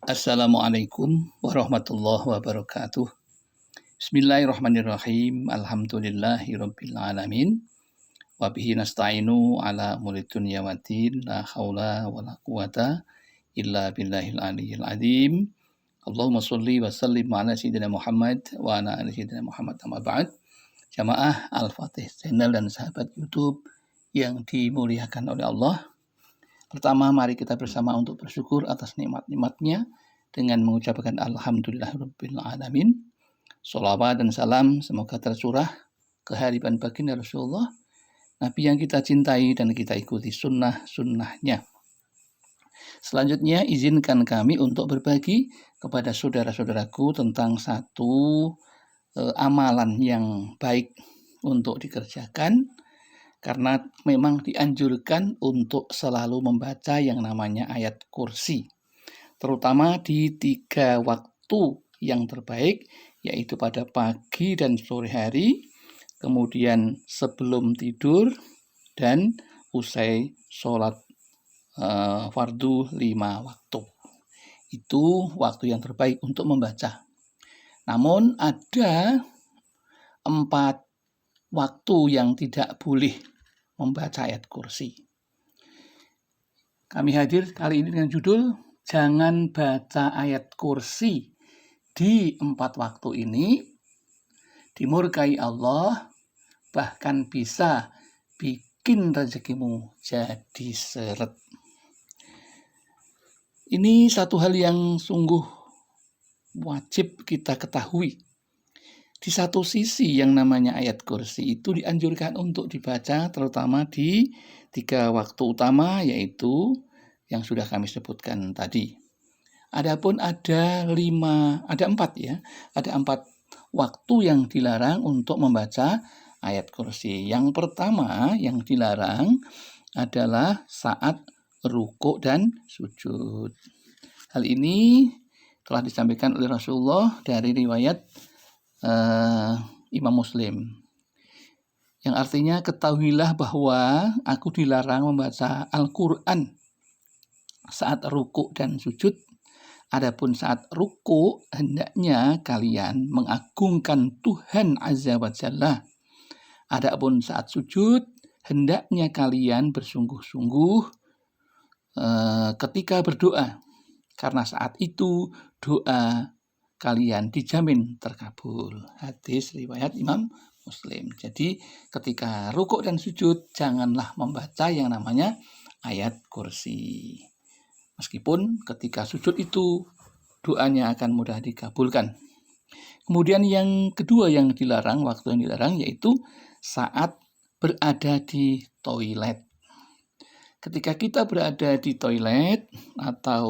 Assalamualaikum warahmatullahi wabarakatuh. Bismillahirrahmanirrahim. Alhamdulillahirabbil alamin. Wa bihi nasta'inu ala umuri dunya waddin. La haula wala quwata illa billahil aliyyil azim. Allahumma sholli wa sallim ala sayyidina Muhammad wa ala ali sayyidina Muhammad amma ba'd. Jamaah Al-Fatih Channel dan sahabat YouTube yang dimuliakan oleh Allah. Pertama, mari kita bersama untuk bersyukur atas nikmat-nikmatnya dengan mengucapkan Alhamdulillahirabbil alamin. Sholawat dan salam semoga tercurah ke hadirat baginda Rasulullah, Nabi yang kita cintai dan kita ikuti sunnah-sunnahnya. Selanjutnya, izinkan kami untuk berbagi kepada saudara-saudaraku tentang satu amalan yang baik untuk dikerjakan, karena memang dianjurkan untuk selalu membaca yang namanya ayat kursi, terutama di 3 waktu yang terbaik, yaitu pada pagi dan sore hari, kemudian sebelum tidur, dan usai sholat fardu 5 waktu. Itu waktu yang terbaik untuk membaca. Namun ada 4 waktu yang tidak boleh membaca ayat kursi. Kami hadir kali ini dengan judul Jangan Baca Ayat Kursi di 4 waktu ini, dimurkai Allah, bahkan bisa bikin rezekimu jadi seret. Ini satu hal yang sungguh wajib kita ketahui. Di satu sisi yang namanya ayat kursi itu dianjurkan untuk dibaca terutama di 3 waktu utama, yaitu yang sudah kami sebutkan tadi. Adapun ada 4 ya. Ada 4 waktu yang dilarang untuk membaca ayat kursi. Yang pertama yang dilarang adalah saat rukuk dan sujud. Hal ini telah disampaikan oleh Rasulullah dari riwayat Imam Muslim, yang artinya, ketahuilah bahwa aku dilarang membaca Al-Quran saat rukuk dan sujud. Adapun saat rukuk, hendaknya kalian mengagungkan Tuhan Azza wa Jalla. Adapun saat sujud, hendaknya kalian bersungguh-sungguh ketika berdoa, karena saat itu doa kalian dijamin terkabul. Hadis riwayat Imam Muslim. Jadi ketika rukuk dan sujud, janganlah membaca yang namanya ayat kursi. Meskipun ketika sujud itu doanya akan mudah dikabulkan. Kemudian yang kedua yang dilarang, waktu yang dilarang, yaitu saat berada di toilet. Ketika kita berada di toilet atau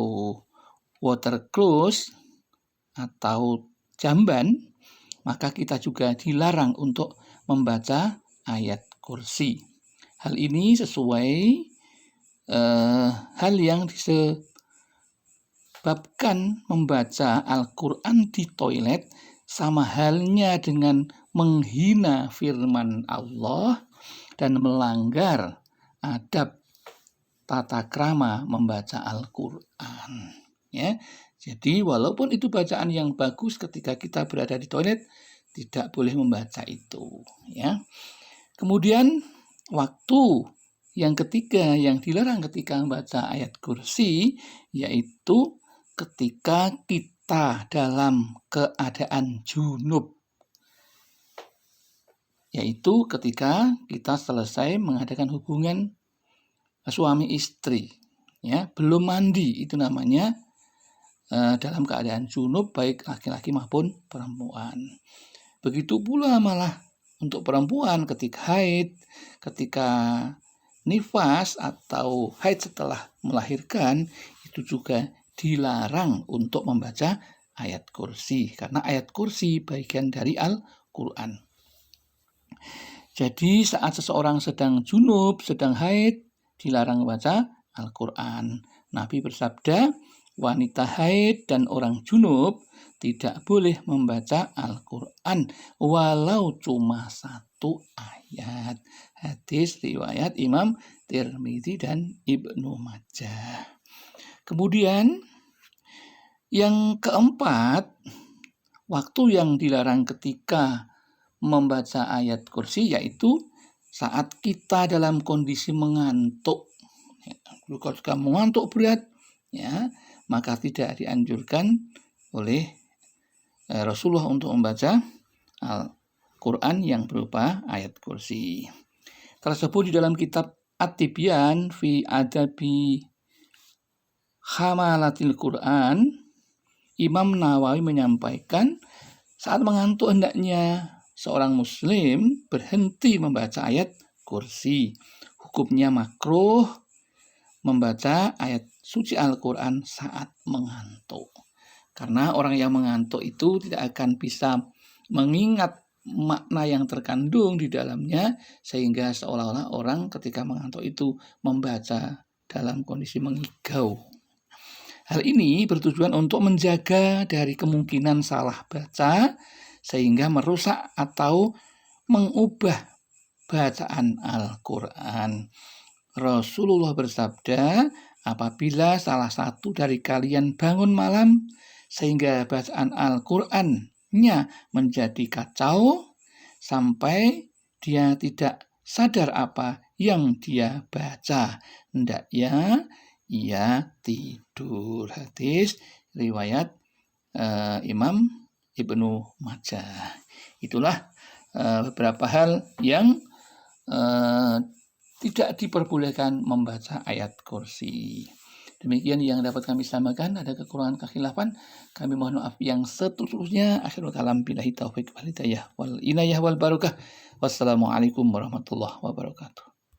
water closet atau jamban, maka kita juga dilarang untuk membaca ayat kursi. Hal ini sesuai hal yang disebabkan membaca Al-Quran di toilet sama halnya dengan menghina firman Allah dan melanggar adab tata krama membaca Al-Quran. Ya. Jadi walaupun itu bacaan yang bagus, ketika kita berada di toilet tidak boleh membaca itu, ya. Kemudian waktu yang ketiga yang dilarang ketika membaca ayat kursi, yaitu ketika kita dalam keadaan junub, yaitu ketika kita selesai mengadakan hubungan suami istri, ya, belum mandi, itu namanya dalam keadaan junub, baik laki-laki maupun perempuan. Begitu pula malah untuk perempuan ketika haid, ketika nifas atau haid setelah melahirkan, itu juga dilarang untuk membaca ayat kursi, karena ayat kursi bagian dari Al-Quran. Jadi saat seseorang sedang junub, sedang haid, dilarang membaca Al-Quran. Nabi bersabda, wanita haid dan orang junub tidak boleh membaca Al-Quran walau cuma 1 ayat. Hadis riwayat Imam Tirmidzi dan Ibnu Majah. Kemudian Yang keempat, waktu yang dilarang ketika membaca ayat kursi yaitu saat kita dalam kondisi mengantuk. Kalau kamu mengantuk berat, ya, maka tidak dianjurkan oleh Rasulullah untuk membaca Al-Quran yang berupa ayat kursi. Tersebut di dalam kitab At-Tibyan fi Adabi Hamalatil Quran, Imam Nawawi menyampaikan saat mengantuk hendaknya seorang muslim berhenti membaca ayat kursi. Hukumnya makruh membaca ayat suci Al-Quran saat mengantuk. Karena orang yang mengantuk itu tidak akan bisa mengingat makna yang terkandung di dalamnya, sehingga seolah-olah orang ketika mengantuk itu membaca dalam kondisi mengigau. Hal ini bertujuan untuk menjaga dari kemungkinan salah baca sehingga merusak atau mengubah bacaan Al-Quran. Rasulullah bersabda, apabila salah satu dari kalian bangun malam sehingga bacaan Al-Qurannya menjadi kacau sampai dia tidak sadar apa yang dia baca, hendaknya ia tidur. Hadis riwayat Imam Ibnu Majah. Itulah beberapa hal yang tidak diperbolehkan membaca ayat kursi. Demikian yang dapat kami sampaikan. Ada kekurangan kekhilafan, kami mohon maaf yang setulusnya. Akhirul kalam billahi taufiq wal hidayah wal inayah wal barakah. Wassalamualaikum warahmatullahi wabarakatuh.